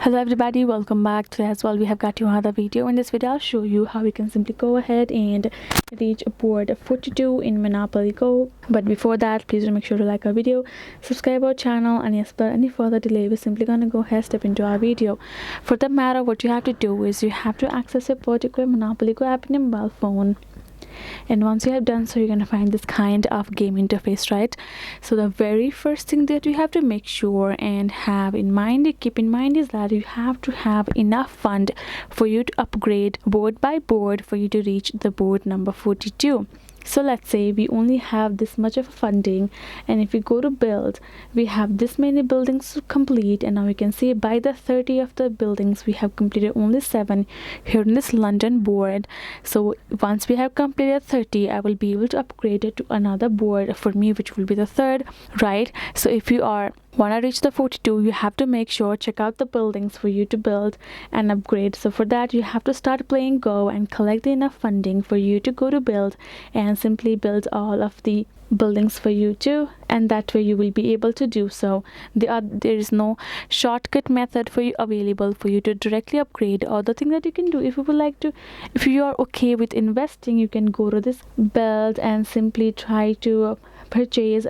Hello everybody, welcome back. Today as well we have got you another video. In this video I'll show you how we can simply go ahead and reach board 42 in Monopoly Go. But before that, please do make sure to like our video, subscribe our channel, and yes, without any further delay, we're simply gonna go ahead step into our video. For that matter, what you have to do is you have to access a particular Monopoly Go app in your mobile phone. And once you have done so, you're going to find this kind of game interface, right? So the very first thing that you have to make sure and keep in mind is that you have to have enough fund for you to upgrade board by board for you to reach the board number 42. So let's say we only have this much of funding, and if we go to build, we have this many buildings to complete, and now we can see by the 30 of the buildings we have completed only 7 here in this London board. So once we have completed 30, I will be able to upgrade it to another board for me, which will be the third, right? So if you want to reach the 42, you have to make sure check out the buildings for you to build and upgrade. So for that, you have to start playing Go and collect enough funding for you to go to build and simply build all of the buildings for you too, and that way you will be able to do so. There is no shortcut method for you available for you to directly upgrade. Or the thing that you can do, if you are okay with investing, you can go to this build and simply try to purchase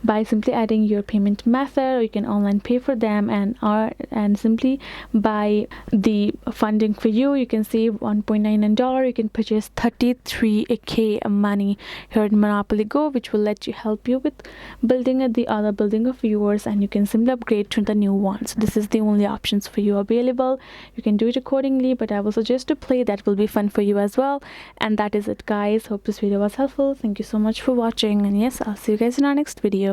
by simply adding your payment method, or you can online pay for them and simply buy the funding for you. You can save $1.99. You can purchase 33k money here in Monopoly Go, which will help you with building the other building of yours, and you can simply upgrade to the new one. So this is the only options for you available. You can do it accordingly, but I will suggest to play. That will be fun for you as well. And that is it, guys. Hope this video was helpful. Thank you so much for watching, and yes, I'll see you guys in our next video.